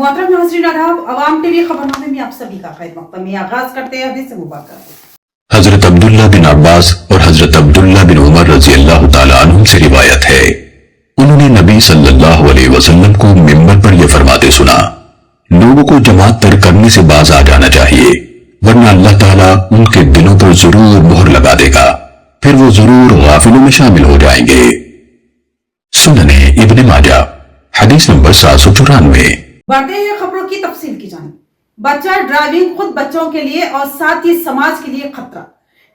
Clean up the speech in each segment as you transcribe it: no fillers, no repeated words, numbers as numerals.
मोहतरम नाज़रीन आदाब, अवाम टीवी खबरनामे में आप सभी का खैर मक़दम है। आगाज करते हैं हदीस मुबारक। हजरत अब्दुल्ला बिन अब्बास और हजरत अब्दुल्ला बिन उमर रजी अल्लाह ताला अन्हुम से रिवायत है, उन्होंने नबी सल्लल्लाहु अलैहि वसल्लम को मिंबर पर यह फरमाते सुना, लोगों को जमात तर्क करने से बाज आ जाना चाहिए, वरना अल्लाह ताला उनके दिलों पर जरूर मोहर लगा देगा, फिर वो जरूर गाफिलों में शामिल हो जाएंगे। सुनने इब्न माजा हदीस नंबर 794। बढ़ते हैं खबरों की तफसील की जानिब। बच्चा ड्राइविंग खुद बच्चों के लिए और साथ ही समाज के लिए खतरा।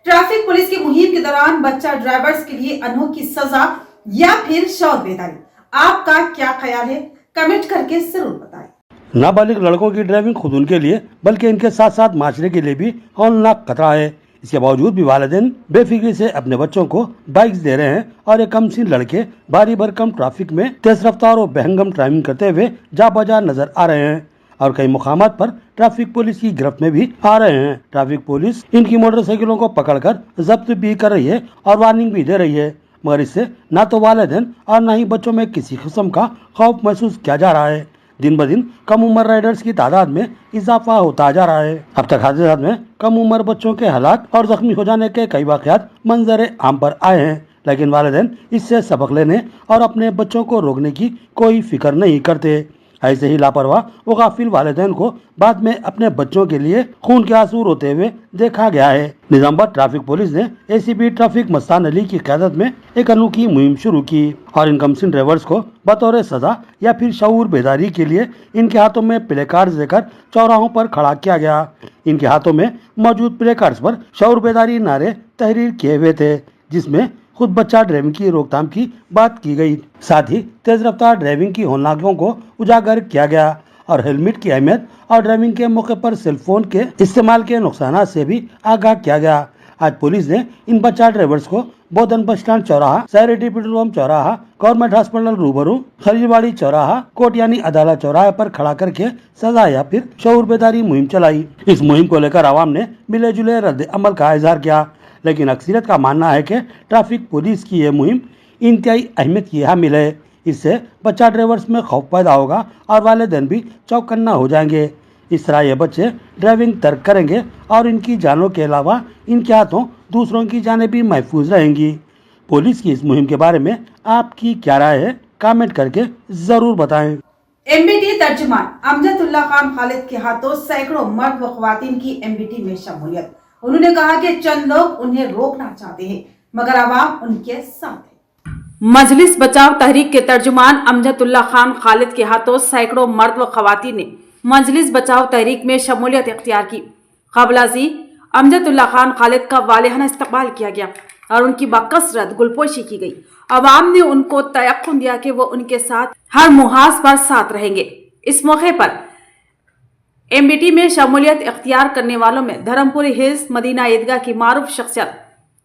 ट्रैफिक पुलिस की मुहिम के दौरान बच्चा ड्राइवर्स के लिए अनोखी सजा या फिर शौर बेदारी, आपका क्या ख्याल है? कमेंट करके जरूर बताएं। नाबालिग लड़कों की ड्राइविंग खुद उनके लिए बल्कि इनके साथ साथ माशरे के लिए भी हौलनाक खतरा है। इसके बावजूद भी वालिदैन बेफिक्री से अपने बच्चों को बाइक्स दे रहे हैं और एक कमसीन लड़के भारी भरकम ट्रैफिक में तेज रफ्तार और बहंगम ड्राइविंग करते हुए जा बजा नजर आ रहे हैं और कई मुकामात पर ट्रैफिक पुलिस की गिरफ्त में भी आ रहे हैं। ट्रैफिक पुलिस इनकी मोटरसाइकिलों को पकड़कर जब्त भी कर रही है और वार्निंग भी दे रही है, मगर इससे न तो वालिदैन और न ही बच्चों में किसी किस्म का खौफ महसूस किया जा रहा है। दिन ब दिन कम उम्र राइडर्स की तादाद में इजाफा होता जा रहा है। अब तक हादसात में कम उम्र बच्चों के हलाक और जख्मी हो जाने के कई वाक़यात मंजर आम पर आए हैं, लेकिन वालिदैन इससे सबक लेने और अपने बच्चों को रोकने की कोई फिक्र नहीं करते। ऐसे ही लापरवाह व गाफिल वालिदैन को बाद में अपने बच्चों के लिए खून के आंसू रोते हुए देखा गया है। निजामाबाद ट्रैफिक पुलिस ने एसीपी ट्रैफिक मस्तान अली की क़यादत में एक अनोखी मुहिम शुरू की और इन कमसिन ड्राइवर्स को बतौर सजा या फिर शऊर बेदारी के लिए इनके हाथों में प्ले कार्ड देकर चौराहों पर खड़ा किया गया। इनके हाथों में मौजूद प्ले कार्ड्स पर शऊर बेदारी नारे तहरीर किए हुए थे, जिसमें खुद बच्चा ड्राइविंग की रोकथाम की बात की गई। साथ ही तेज रफ्तार ड्राइविंग की होलनाकियों को उजागर किया गया और हेलमेट की अहमियत और ड्राइविंग के मौके पर सेल फोन के इस्तेमाल के नुकसान से भी आगाह किया गया। आज पुलिस ने इन बच्चा ड्राइवर्स को बोधन बस स्टैंड चौराहा, सैरिटी पेट्रोल पंप चौराहा, गवर्नमेंट हॉस्पिटल रूबरू, खलीलवाड़ी चौराहा, कोट यानी अदालत चौराहे पर खड़ा करके सजा या फिर शऊर बेदारी मुहिम चलाई। इस मुहिम को लेकर आवाम ने मिले जुले रद्द अमल का इजहार किया, लेकिन अक्सरियत का मानना है कि ट्रैफिक पुलिस की यह मुहिम इंतहाई अहमियत की हामिल है। इससे बच्चा ड्राइवर्स में खौफ पैदा होगा और वालिदैन भी चौकन्ना हो जाएंगे। इस तरह ये बच्चे ड्राइविंग तर्क करेंगे और इनकी जानों के अलावा इनके हाथों दूसरों की जानें भी महफूज रहेंगी। पुलिस की इस मुहिम के बारे में आपकी क्या राय है? कमेंट करके जरूर बताएं। एमबीटी तर्जुमान अमजदुल्ला खान खालिद के हाथों सैकड़ों मर्द व ख्वातीन की एमबीटी में शमूलियत। उन्होंने कहा कि चंद लोग उन्हें रोकना चाहते हैं, मगर आवाम उनके साथ है। मजलिस बचाव तहरीक के तर्जुमान अमजदुल्ला खान खालिद के हाथों सैकड़ों मर्द व ख्वातीन ने मजलिस बचाव तहरीक में शमूलियत इख्तियार की। क़बलाजी अमजदुल्ला खान खालिद का वालिहाना इस्तकबाल किया गया और उनकी बाकसरत गुलपोशी की गई। अवाम ने उनको तयक्कुन दिया कि वो उनके साथ हर मुहाज पर साथ रहेंगे। इस मौके पर एमबीटी में शमूलियत इख्तियार करने वालों में धर्मपुरी हिल्स मदीना ईदगाह की मारूफ शख्सियत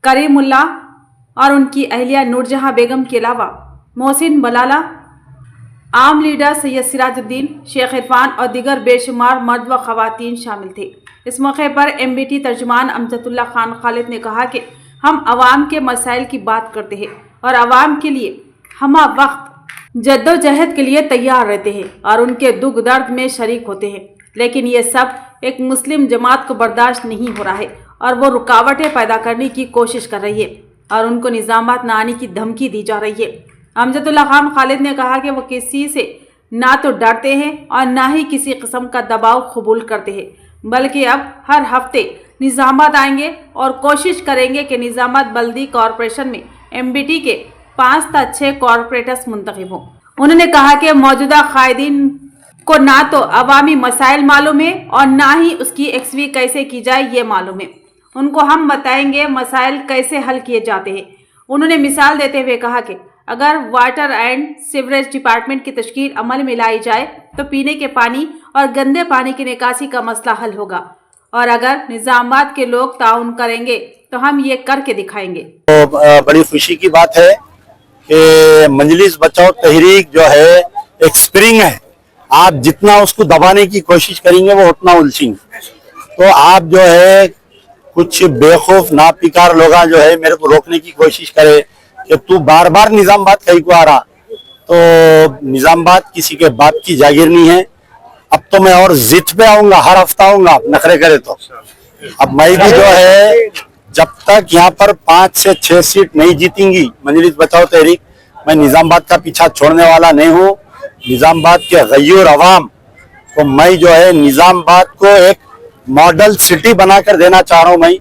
करीमुल्ला और उनकी अहलिया नूरजहां बेगम के अलावा मोहसिन बलाला, आम लीडर सैयद सिराजुद्दीन, शेख इरफान और दीगर बेशुमार मर्द व ख़वातीन शामिल थे। इस मौके पर एमबीटी तर्जुमान अमजदुल्ला खान खालिद ने कहा कि हम आवाम के मसाइल की बात करते हैं और आवाम के लिए हम वक्त जद्दोजहद के लिए तैयार रहते हैं और उनके दुख दर्द में शरीक होते हैं, लेकिन ये सब एक मुस्लिम जमात को बर्दाश्त नहीं हो रहा है और वो रुकावटें पैदा करने की कोशिश कर रही है और उनको निजामात न आने की धमकी दी जा रही है। अमजदुल्ला खान खालिद ने कहा कि वो किसी से ना तो डरते हैं और ना ही किसी किस्म का दबाव कबूल करते हैं, बल्कि अब हर हफ्ते निजामात आएंगे और कोशिश करेंगे कि निजामात बल्दी कॉरपोरेशन में एमबीटी के 5 से 6 कॉरपोरेटर्स मुंतखब हों। उन्होंने कहा कि मौजूदा कायदीन को ना तो अवामी मसाइल मालूम है और ना ही उसकी एक्सवी कैसे की जाए ये मालूम है। उनको हम बताएंगे मसाइल कैसे हल किए जाते हैं। उन्होंने मिसाल देते हुए कहा कि अगर वाटर एंड सीवरेज डिपार्टमेंट की तश्कील अमल में लाई जाए तो पीने के पानी और गंदे पानी की निकासी का मसला हल होगा और अगर निजामात के लोग ताउन करेंगे तो हम ये करके दिखाएंगे। तो बड़ी खुशी की बात है कि मजलिस बचाओ तहरीक जो है एक स्प्रिंग है, आप जितना उसको दबाने की कोशिश करेंगे वो उतना उलझेंगे। तो आप जो है कुछ बेखौफ नापिकार लोग जो है मेरे को रोकने की कोशिश करे कि तू बार बार निजामाबाद कहीं को आ रहा, तो निजामाबाद किसी के बाप की जागीर नहीं है। अब तो मैं और जिद पे आऊंगा, हर हफ्ता आऊंगा नखरे करे तो। अब मैं भी जो है जब तक यहाँ पर 5 से 6 सीट नहीं जीतेंगी मजलिस बचाओ तहरीक, मैं निजामाबाद का पीछा छोड़ने वाला नहीं हूँ। निजामाबाद के गयूर अवाम को मैं जो है निजामाबाद को एक मॉडल सिटी बनाकर देना चाह रहा हूँ। मैं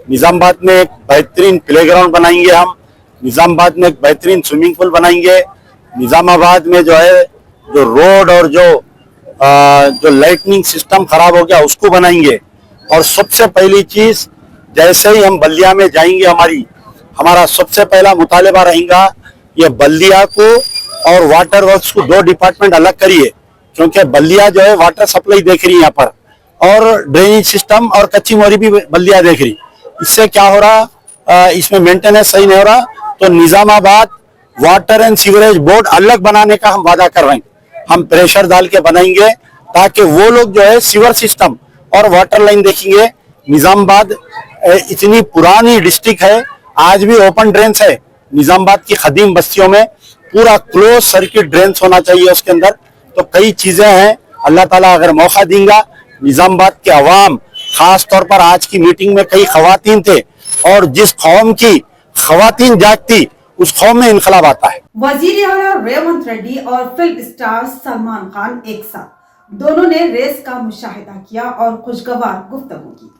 निजामाबाद में एक बेहतरीन प्लेग्राउंड बनाएंगे, हम निजामाबाद में एक बेहतरीन स्विमिंग पूल बनाएंगे, निजामाबाद में जो है जो रोड और जो लाइटनिंग सिस्टम खराब हो गया उसको बनाएंगे। और सबसे पहली चीज जैसे ही हम बल्दिया में जाएंगे हमारा सबसे पहला मुतालिबा रहेगा ये बल्दिया को और वाटर वर्क्स को 2 डिपार्टमेंट अलग करिए, क्योंकि बल्दिया जो है वाटर सप्लाई देख रही है यहाँ पर और ड्रेनेज सिस्टम और कच्ची मोरी भी बल्दिया देख रही। इससे क्या हो रहा, इसमें मेंटेनेंस सही नहीं हो रहा। तो Nizamabad water and sewerage board अलग बनाने का हम वादा कर रहे हैं। हम प्रेशर डाल के बनाएंगे ताकि वो लोग जो है सीवर सिस्टम और वाटर लाइन देखेंगे। निजामाबाद इतनी पुरानी डिस्ट्रिक्ट है, आज भी ओपन ड्रेन्स है। निजामाबाद की खदीम बस्तियों में पूरा क्लोज सर्किट ड्रेन्स होना चाहिए उसके अंदर। तो कई चीजें हैं, अल्लाह ताला अगर मौका देगा निजामाबाद के अवाम, खास तौर पर आज की मीटिंग में कई खवातीन थे और जिस कौम की खवातीन जागती उस कौम में इनकलाब आता है। वजीर आला रेवंत रेड्डी और फिल्म स्टार सलमान खान एक साथ, दोनों ने रेस का मुशाहिदा किया और खुशगवार गुफ्तगू की।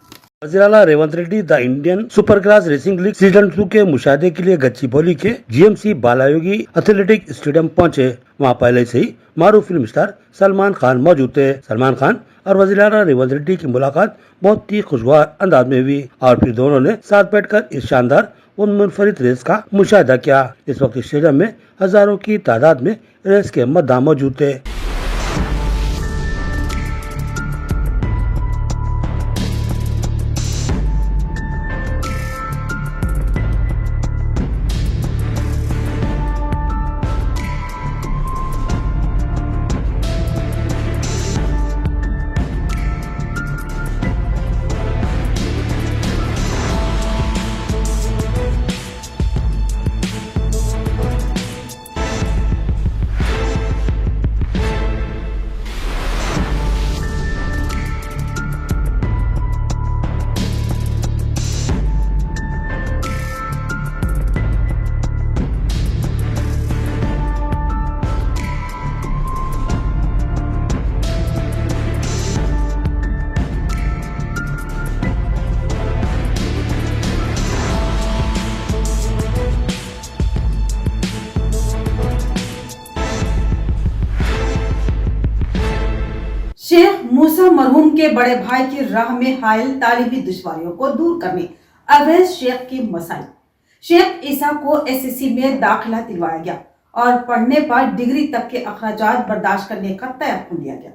वज़ीर आला Revanth Reddy the Indian super class racing league season 2 के मुशाहिदे के लिए गच्चीबौली के जीएमसी बालायोगी एथलेटिक स्टेडियम पहुंचे। वहां पहले से ही मारूफ फिल्म स्टार सलमान खान मौजूद थे। सलमान खान और वज़ीर आला रेवंत रेड्डी की मुलाकात बहुत ही खुशगवार अंदाज में हुई और फिर दोनों ने साथ बैठकर इस शानदार और मुनफरिद रेस का मुशाहिदा किया। इस वक्त स्टेडियम में हजारों की तादाद में रेस के मद्दाह मौजूद थे। शेख मूसा मरहूम के बड़े भाई की राह में हायल तालिबी दुश्वारियों को दूर करने अवैध शेख की मसाइल। शेख ईसा को एसएससी में दाखिला दिलवाया गया और पढ़ने पर डिग्री तक के अखराजात बर्दाश्त करने का तयक्कुन लिया गया।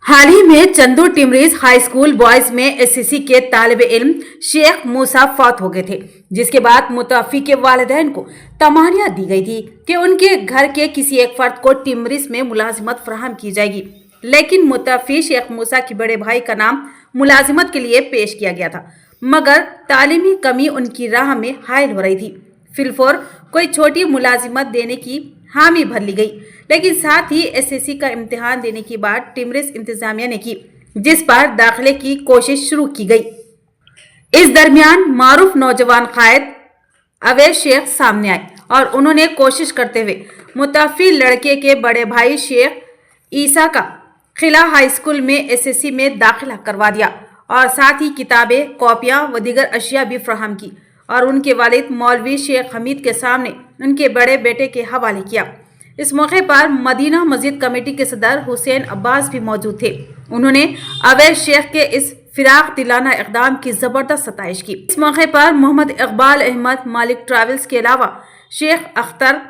हाल ही में चंदू टिमरीज हाई स्कूल बॉयज में एसएससी के तालिबे इल्म शेख मूसा फौत हो गए थे, जिसके बाद मुतवफ़ी के वालिदैन को तमानिया दी गई थी कि उनके घर के किसी एक फर्द को टिमरीज में मुलाजिमत फराहम की जाएगी। लेकिन मुतवफ़ी शेख मूसा के बड़े भाई का नाम मुलाजिमत के लिए पेश किया गया था, मगर तालीमी कमी उनकी राह में हायल हो रही थी। फिलफोर कोई छोटी मुलाजिमत देने की हामी भर ली गई, लेकिन साथ ही एसएससी का इम्तिहान देने की बात टिमरीज इंतजामिया ने की, जिस पर दाखिले की कोशिश शुरू की गई। इस दरमियान मारूफ नौजवान कायद अवैध शेख सामने आए और उन्होंने कोशिश करते हुए मुतवफ़ी लड़के के बड़े भाई शेख ईसा का खिला हाई स्कूल में एसएससी में दाखिला करवा दिया और साथ ही किताबें, कॉपियां व दीगर अशिया भी फराहम की और उनके वालिद मौलवी शेख हमीद के सामने उनके बड़े बेटे के हवाले किया। इस मौके पर मदीना मस्जिद कमेटी के सदर हुसैन अब्बास भी मौजूद थे। उन्होंने अवैध शेख के इस फिराक दिलाना इक़दाम की जबरदस्त सताइश की। इस मौके पर मोहम्मद इकबाल अहमद मालिक ट्रैवल्स के अलावा शेख अख्तर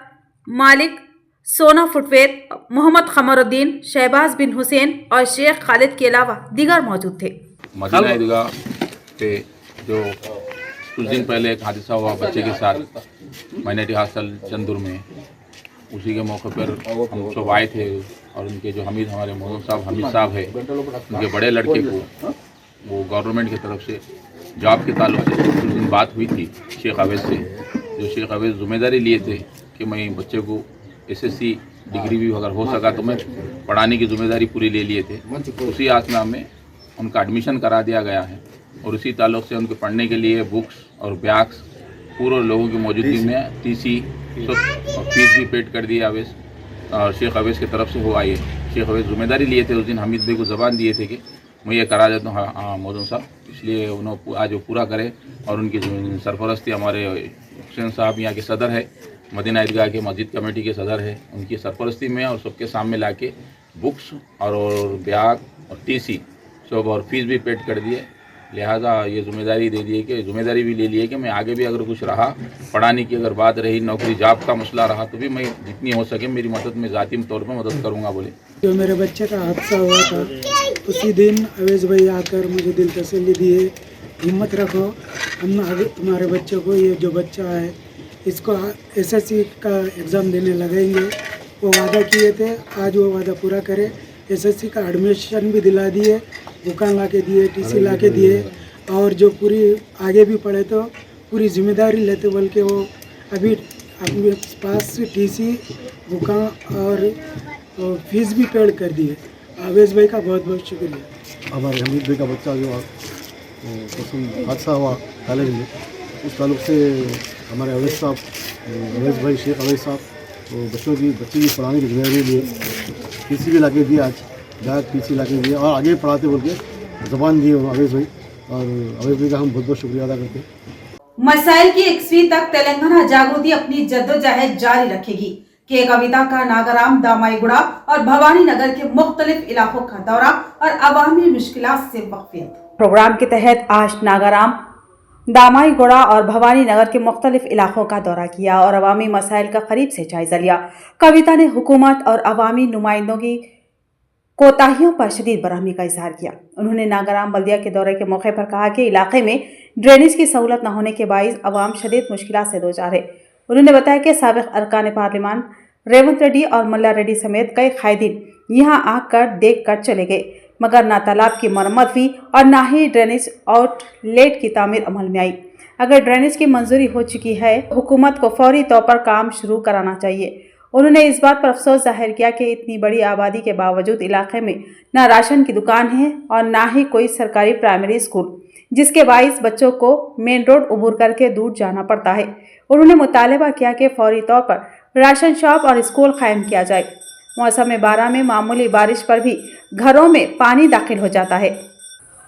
मालिक सोना फुटवेयर, मोहम्मद खमरुद्दीन, शहबाज बिन हुसैन और शेख खालिद के अलावा दीगर मौजूद थे। मदीना ईदगाह पे जो कुछ दिन पहले एक हादसा हुआ बच्चे के साथ माइनॉरिटी हॉस्टल चंदूर में, उसी के मौके पर हम सब आए थे और उनके जो हमीद हमारे मौलवी हमीद साहब है, उनके बड़े लड़के को वो गवर्नमेंट की तरफ से जॉब के ताल्लुक से कुछ दिन बात हुई थी शेख अवैध से, जो शेख अवैध जिम्मेदारी लिए थे कि मैं बच्चे को एसएससी डिग्री भी अगर हो सका तो मैं पढ़ाने की जिम्मेदारी पूरी ले लिए थे। उसी आसना में उनका एडमिशन करा दिया गया है और उसी ताल्लुक से उनके पढ़ने के लिए बुक्स और बैग्स पूर्व लोगों की मौजूदगी में टीसी और फीस भी पेड कर दी अवैस और शेख अवैस की तरफ से हुआ। ये शेख अवैस जिम्मेदारी लिए थे, उस दिन हमीद भाई को ज़बान दिए थे कि मैं ये करा देता हूँ हाँ मौजूद साहब, इसलिए उन्होंने आज वो पूरा करे। और उनकी सरपरस्ती हमारे हुसैन साहब यहाँ के सदर है, मदीना ईदगाह के मस्जिद कमेटी के सदर है, उनकी सरपरस्ती में और सबके सामने लाके बुक्स और बैग और टीसी सब और फीस भी पेड कर दिए। लिहाजा ये जिम्मेदारी दे दी है कि जिम्मेदारी भी ले ली है कि मैं आगे भी अगर कुछ रहा पढ़ाने की अगर बात रही, नौकरी जॉब का मसला रहा तो भी मैं जितनी हो सके मेरी मदद में ज़ाती तौर पर मदद करूँगा बोले। जो मेरे बच्चे का हादसा हुआ था उसी दिन अवैस भाई आकर मुझे दिल तसल्ली दिए, हिम्मत रखो, हम आगे तुम्हारे बच्चे को, ये जो बच्चा है इसको एसएससी का एग्ज़ाम देने लगेंगे। वो वादा किए थे, आज वो वादा पूरा करे। एसएससी का एडमिशन भी दिला दिए, बुकान ला के दिए, टीसी ला के दिए और जो पूरी आगे भी पढ़े तो पूरी जिम्मेदारी लेते बोल के वो अभी अपने पास टीसी बुकान और फीस भी पेड कर दिए। अवैस भाई का बहुत बहुत शुक्रिया। हमारे हमीद भाई का बच्चा जो हादसा हुआ कॉलेज में, उस ताल्लुक से हमारे अवैस साहब, अवैस भाई शेख अवैस साहब तो बच्चे की पढ़ाने की जिम्मेदारी लिए, टीसी भी ला के दिए, आज बैग टीसी ला के दिए और आगे पढ़ाते बोल के ज़बान दिए अवैस भाई, और अवैस भाई का हम बहुत बहुत शुक्रिया अदा करते हैं। मसाइल की 1वीं तक तेलंगाना जागृति अपनी जद्दोजहद जारी रखेगी कि कविता का नागाराम, दामाईगुड़ा और भवानी नगर के मुख्तलिफ इलाकों का दौरा और अवामी मुश्किलात से वाक़िफ़ियत। प्रोग्राम के तहत आज नागाराम, दामाईगुड़ा और भवानी नगर के मुख्तलिफ इलाकों का दौरा किया और अवामी मसाइल का करीब से जायजा लिया। कविता ने हुकूमत और अवामी नुमाइंदों की कोताहियों पर शदीद बरहमी का इजहार किया। उन्होंने नागाराम बल्दिया के दौरे के मौके पर कहा कि इलाके में ड्रेनेज की सहूलत न होने के बाइस अवाम शदीद मुश्किलात से दोचार है। उन्होंने बताया कि साबिक अरकान पार्लिमान रेवंत रेड्डी और मल्ला रेड्डी समेत कई कायदीन यहां आकर देख कर चले गए, मगर ना तालाब की मरम्मत हुई और ना ही ड्रेनेज आउटलेट की तामीर अमल में आई। अगर ड्रेनेज की मंजूरी हो चुकी है, हुकूमत को फौरी तौर पर काम शुरू कराना चाहिए। उन्होंने इस बात पर अफसोस जाहिर किया कि इतनी बड़ी आबादी के बावजूद इलाके में ना राशन की दुकान है और ना ही कोई सरकारी प्राइमरी स्कूल, जिसके बाइस बच्चों को मेन रोड उबूर करके दूर जाना पड़ता है। उन्होंने मुतालबा किया कि फौरी तौर पर राशन शॉप और स्कूल कायम किया जाए। मौसम 12 में मामूली बारिश पर भी घरों में पानी दाखिल हो जाता है,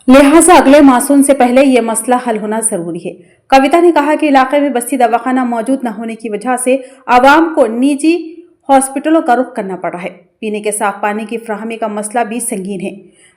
लिहाजा अगले मानसून से पहले ये मसला हल होना जरूरी है। कविता ने कहा कि इलाके में बस्ती दवाखाना मौजूद न होने की वजह से आवाम को निजी हॉस्पिटलों का रुख करना पड़ रहा है। पीने के साफ पानी की फ्राहमी का मसला भी संगीन है,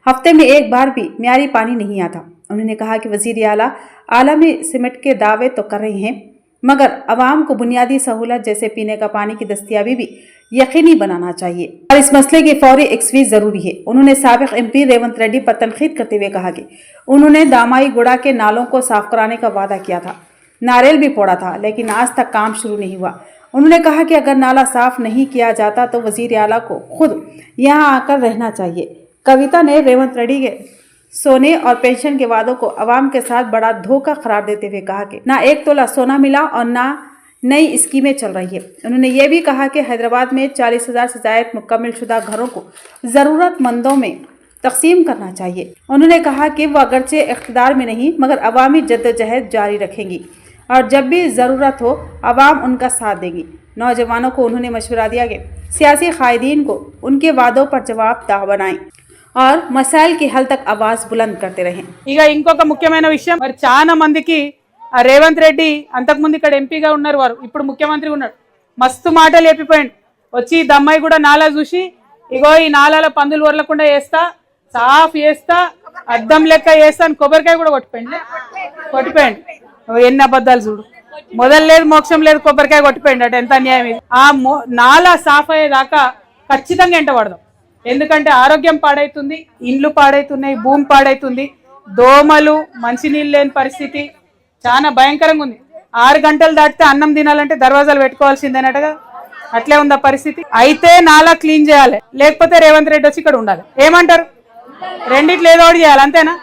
हफ्ते में एक बार भी म्यारी पानी नहीं आता। उन्होंने कहा कि वजीर आला में सीमेंट के दावे तो कर रहे हैं, मगर अवाम को बुनियादी सहूलत जैसे पीने का पानी की दस्तियाबी भी यकीनी बनाना चाहिए और इस मसले की फौरी एक्सवी जरूरी है। उन्होंने साबिक एमपी रेवंत रेड्डी पर तनकीद करते हुए कहा कि उन्होंने दामाईगुड़ा के नालों को साफ कराने का वादा किया था, नारियल भी फोड़ा था, लेकिन आज तक काम शुरू नहीं हुआ। उन्होंने कहा कि अगर नाला साफ नहीं किया जाता तो वजीर आला को खुद यहां आकर रहना चाहिए। कविता ने रेवंत रेड्डी के सोने और पेंशन के वादों को अवाम के साथ बड़ा धोखा करार देते हुए कहा कि ना 1 तोला सोना मिला और ना नई स्कीमें चल रही है। उन्होंने ये भी कहा कि हैदराबाद में 40,000 से ज़ायद मुकम्मल शुदा घरों को ज़रूरतमंदों में तकसीम करना चाहिए। उन्होंने कहा कि वो अगरचे इख्तिदार में नहीं मगर अवामी जद्दोजहद जारी रखेंगी और जब भी ज़रूरत हो अवाम उनका साथ देगी। नौजवानों को उन्होंने मशवरा दिया कि सियासी कायदीन को उनके वादों पर जवाबदाह बनाएं और मसाइल के हल तक आवाज़ बुलंद करते रहें। ఇక ఇంకొక ముఖ్యమైన విషయం, మరి చాలా మందికి ఆ రేవంత్ రెడ్డి అంతకుముందు ఇక్కడ ఎంపీగా ఉన్నారు, వారు ఇప్పుడు ముఖ్యమంత్రి ఉన్నాడు, మస్తు మాటలు చెప్పిపోయిండు. వచ్చి దమ్మాయి కూడా నాలా చూసి ఇగో ఈ నాలాల పందులు వరలకుండా వేస్తా, సాఫ్ చేస్తా, అద్దం లెక్క వేస్తా అని కొబ్బరికాయ కూడా కొట్టిపోయిండు. ఎన్ని అబద్ధాలు చూడు, మొదలు లేదు మోక్షం లేదు, కొబ్బరికాయ కొట్టిపోయిండు అట. ఎంత అన్యాయం ఇది. ఆ నాలా సాఫ్ అయ్యేదాకా ఖచ్చితంగా ఎంట పడదాం. ఎందుకంటే ఆరోగ్యం పాడైతుంది, ఇండ్లు పాడైతున్నాయి, భూమి పాడైతుంది, దోమలు, మంచినీళ్ళు లేని పరిస్థితి చాలా భయంకరంగా ఉంది. 6 గంటలు దాటితే అన్నం తినాలంటే దర్వాజాలు పెట్టుకోవాల్సిందేనటగా, అట్లే ఉంది ఆ పరిస్థితి. అయితే నాలా క్లీన్ చేయాలి, లేకపోతే రేవంత్ రెడ్డి వచ్చి ఇక్కడ ఉండాలి. ఏమంటారు? రెండిట్లో ఏదో ఒకటి చేయాలి, అంతేనా?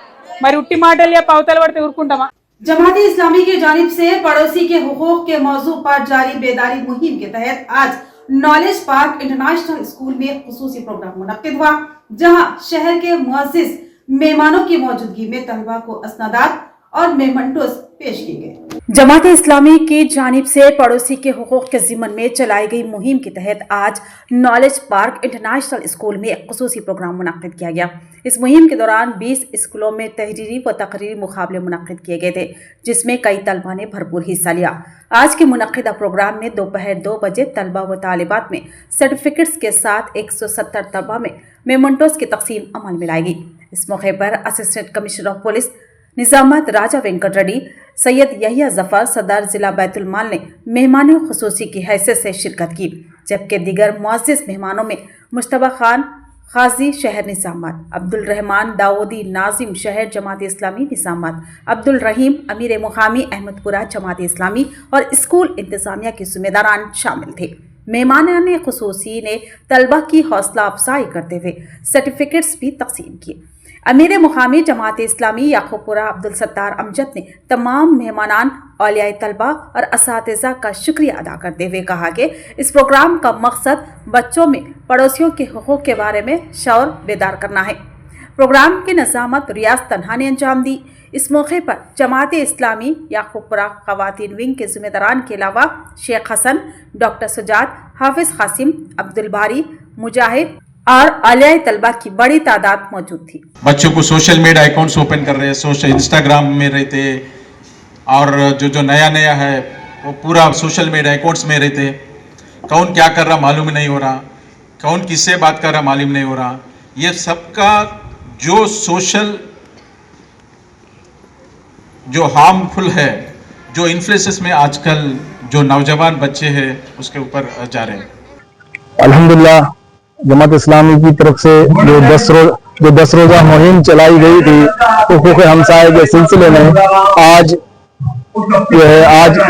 మరి ఉట్టి మాటలు చెప్పి అవతల పడితే ఊరుకుంటామా? जमात इस्लामी की जानिब से पड़ोसी के हुकूक के मौजू पर जारी बेदारी मुहिम के तहत आज नॉलेज पार्क इंटरनेशनल स्कूल में खुसूसी प्रोग्राम मुनक्किद हुआ, जहां शहर के मुअज़्ज़िज़ मेहमानों की मौजूदगी में तलबा को असनादात और मेमंटोस पेश किए गए। जमात इस्लामी की जानिब से पड़ोसी के हुकूक के ज़िम्मन में चलाई गई मुहिम के तहत आज नॉलेज पार्क इंटरनेशनल स्कूल में एक खुसूसी प्रोग्राम मुनक्किद किया गया। इस मुहिम के दौरान 20 स्कूलों में तहरीरी व तकरीरी मुकाबले मुनक्किद किए गए थे, जिसमें कई तलबा ने भरपूर हिस्सा लिया। आज के मुनक्किदा प्रोग्राम में दोपहर 2 बजे तलबा व तालिबात में सर्टिफिकेट्स के साथ 170 तलबा में मेमंटोस की तकसीम अमल में लाएगी। इस मौके पर असिस्टेंट कमिश्नर ऑफ पुलिस निजामत राजा वेंकट रेड्डी, सैयद यहिया जफर, सदर जिला बैतुल माल ने मेहमान खुसूसी की हैसियत से शिरकत की, जबकि दीगर मुअज़्ज़िज़ मेहमानों में मुश्तबा खान खाजी शहर निजामात, अब्दुल रहमान दाऊदी नाजिम शहर जमात इस्लामी निजामात, अब्दुल रहीम अमीर मुकामी अहमदपुरा जमात इस्लामी और स्कूल इंतजामिया के जिम्मेदारान शामिल थे। मेहमानान खुसूसी ने तलबा की हौसला अफजाई करते हुए सर्टिफिकेट्स भी तकसीम किए। अमीर मुकामी जमात इस्लामी याकूबपुरा अब्दुल सत्तार अमजद ने तमाम मेहमानान, औलियाए तलबा और असातिज़ा का शुक्रिया अदा करते हुए कहा कि इस प्रोग्राम का मकसद बच्चों में पड़ोसियों के हुकूक के बारे में शऊर बेदार करना है। प्रोग्राम की नज़ामत रियाज तन्हा ने अंजाम दी। इस मौके पर जमात इस्लामी याकूबपुरा ख़वातीन विंग के ज़िम्मेदारान के अलावा शेख हसन, डॉक्टर सुजात, हाफिज कासिम, अब्दुल बारी, मुजाहिद और आलिया तलबा की बड़ी तादाद मौजूद थी। बच्चों को सोशल मीडिया अकाउंट्स ओपन कर रहे हैं, सोशल इंस्टाग्राम में रहते, और जो नया है वो पूरा सोशल मीडिया अकाउंट्स में रहते। कौन क्या कर रहा मालूम नहीं हो रहा, कौन किससे बात कर रहा मालूम नहीं हो रहा। ये सबका जो सोशल जो हार्मफुल है, जो इन्फ्लुएंसेस में आजकल जो नौजवान बच्चे हैं उसके ऊपर जा रहे हैं। अल्हम्दुलिल्लाह जमात इस्लामी की तरफ से जो 10 रोजा मुहिम चलाई गई थी हुकूक हमसाये के सिलसिले में आज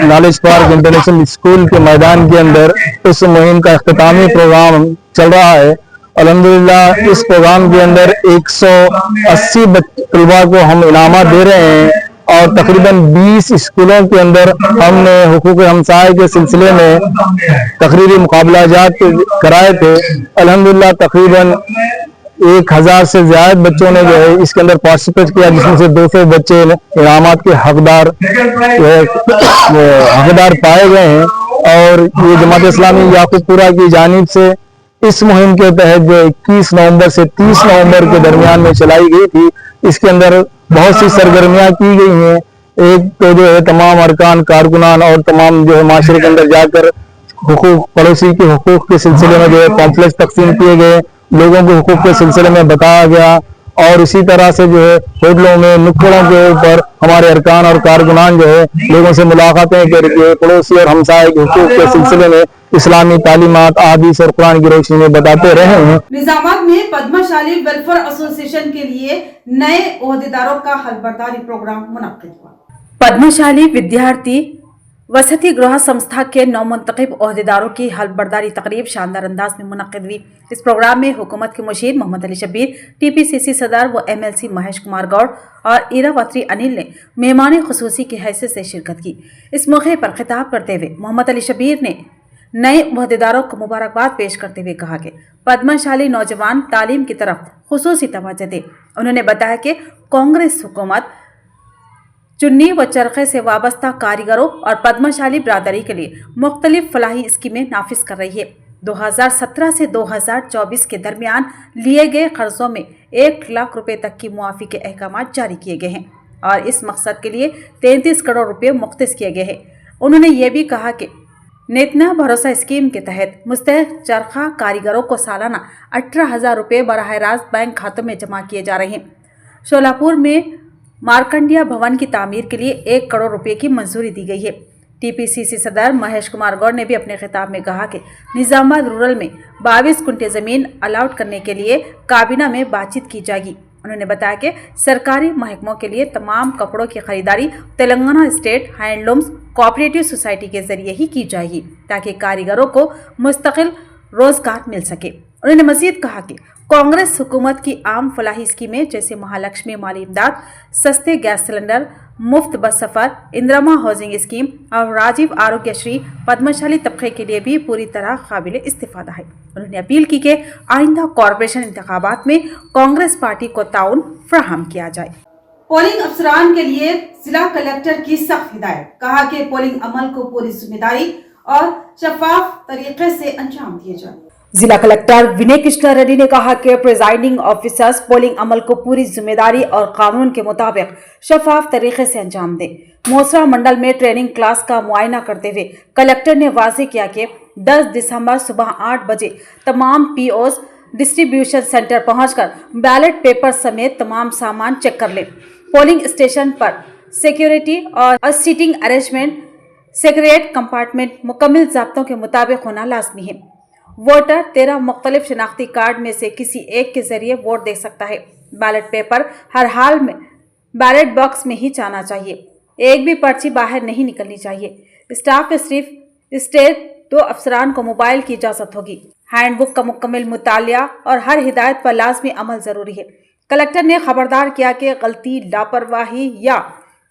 नॉलेज पार्क इंटरनेशनल स्कूल के मैदान के अंदर इस मुहिम का इख्तितामी प्रोग्राम चल रहा है। अल्हम्दुलिल्लाह इस प्रोग्राम के अंदर 180 तलबा को हम इनामात दे रहे हैं और तकरीबन 20 स्कूलों के अंदर हमने हुकूक हमसाये के सिलसिले में तकरीरी मुकाबलाजात कराए थे। अल्हम्दुलिल्लाह तकरीबन 1000 से ज्यादा बच्चों ने जो है इसके अंदर पार्टिसिपेट किया, जिसमें से 200 बच्चे इनामात के हकदार पाए गए हैं। और ये जमात इस्लामी याकूबपुरा की जानिब से इस मुहिम के तहत जो 21 नवंबर से 30 नवंबर के दरमियान में चलाई गई थी, इसके अंदर बहुत सी सरगर्मियां की गई हैं। एक तो जो है तमाम अरकान कारकुनान और तमाम जो है माशरे के अंदर जाकर हुकूक पड़ोसी के हुकूक के सिलसिले में जो है पॉम्पलेट्स तकसीम किए गए, लोगों को हुकूक के सिलसिले में बताया गया। और इसी तरह से जो है होटलों में नुक्कड़ों के ऊपर हमारे अरकान और कारकुनान जो है लोगों से मुलाकातें करके पड़ोसी और हमसाये के हुकूक के सिलसिले में इस्लामी तालीमात, अहादीस और कुरान की रोशनी में बताते रहे हैं। निजामात में पद्मशाली वेलफेयर एसोसिएशन के लिए नए ओहदेदारों का हलबर्दारी प्रोग्राम मुनक्किद हुआ। पद्मशाली विद्यार्थी वसती गृह संस्था के नौमुंतखब ओहदेदारों की हलबर्दारी तकरीब शानदार अंदाज में मुनक्किद हुई। इस प्रोग्राम में हुकूमत के मुशीर मोहम्मद अली शब्बीर, TPCC सदर व MLC महेश कुमार गौड़ और इरावती अनिल ने मेहमान खुसूसी की हैसियत से शिरकत की। इस मौके पर खिताब करते हुए मोहम्मद अली शब्बीर ने नए ओहदेदारों को मुबारकबाद पेश करते हुए कहा कि पद्मशाली नौजवान तालीम की तरफ खुसूसी तवज्जो दे। उन्होंने बताया कि कांग्रेस हुकूमत चुन्नी व चरखे से वाबस्ता कारीगरों और पद्मशाली बरादरी के लिए मुख्तलिफ फलाही स्कीमें नाफिज कर रही है। 2017 से 2024 के दरमियान लिए गए कर्जों में 1 लाख रुपए तक की मुआफ़ी के अहकाम जारी किए गए हैं और इस मकसद के लिए 33 करोड़ रुपए मुख्तस किए गए हैं। उन्होंने ये भी कहा कि नेतना भरोसा स्कीम के तहत मुस्तहक चरखा कारीगरों को सालाना 18,000 रुपये बराह रास्त बैंक खातों में जमा किए जा रहे हैं। शोलापुर में मार्कंडिया भवन की तामीर के लिए 1 करोड़ रुपए की मंजूरी दी गई है। TPCC सदर महेश कुमार गौड़ ने भी अपने खिताब में कहा कि निजामाबाद रूरल में 22 कुंटे ज़मीन अलाउट करने के लिए काबीना में बातचीत की जाएगी। उन्होंने बताया कि सरकारी महकमों के लिए तमाम कपड़ों की खरीदारी Telangana state handlooms cooperative society के जरिए ही की जाएगी ताकि कारीगरों को मुस्तकिल रोजगार मिल सके। उन्होंने मजीद कहा कि कांग्रेस हुकूमत की आम फलाही स्कीमें जैसे महालक्ष्मी माली इमदाद, सस्ते गैस सिलेंडर, मुफ्त बस सफर, इंदिरा हाउसिंग स्कीम और राजीव आरोग्य श्री पद्मशाली तबके के लिए भी पूरी तरह काबिल इस्तेफादा है। उन्होंने अपील की कि आइंदा कॉरपोरेशन इंतखाबात में कांग्रेस पार्टी को ताउन फराहम किया जाए। पोलिंग अफसरान के लिए जिला कलेक्टर की सख्त हिदायत, कहा कि पोलिंग अमल को पूरी जिम्मेदारी और शफाफ तरीके से अंजाम दिए जाए। जिला कलेक्टर विनय कृष्णा रेड्डी ने कहा कि प्रिजाइडिंग ऑफिसर्स पोलिंग अमल को पूरी जिम्मेदारी और कानून के मुताबिक शफाफ तरीके से अंजाम दें। मोसरा मंडल में ट्रेनिंग क्लास का मुआयना करते हुए कलेक्टर ने वाज़ेह किया कि 10 दिसंबर सुबह 8 बजे तमाम पीओस डिस्ट्रीब्यूशन सेंटर पहुंचकर बैलेट पेपर समेत तमाम सामान चेक कर लें। पोलिंग स्टेशन पर सिक्योरिटी और सीटिंग अरेंजमेंट, सेक्रेट कंपार्टमेंट मुकम्मल ज़ाब्तों के मुताबिक होना लाजमी है। वोटर 13 मुख्तलिफ शनाख्ती कार्ड में से किसी एक के जरिए वोट दे सकता है। बैलेट पेपर हर हाल में बैलेट बॉक्स में ही जाना चाहिए। एक भी पर्ची बाहर नहीं निकलनी चाहिए। स्टाफ में सिर्फ स्टेट 2 अफसरान को मोबाइल की इजाज़त होगी। हैंडबुक का मुकम्मल मुतालिया और हर हिदायत पर लाजमी अमल ज़रूरी है। कलेक्टर ने खबरदार किया कि गलती, लापरवाही या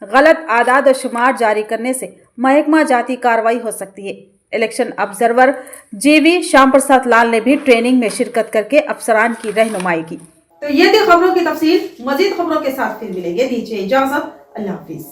गलत आदाद और शुमार जारी करने से महकमा जाती कार्रवाई हो सकती है। इलेक्शन ऑब्जर्वर जीवी श्याम प्रसाद लाल ने भी ट्रेनिंग में शिरकत करके अफसरान की रहनुमाई की। तो ये थी खबरों की तफसील। मजीद खबरों के साथ फिर मिलेंगे। दीजिए इजाजत। अल्लाह हाफिज।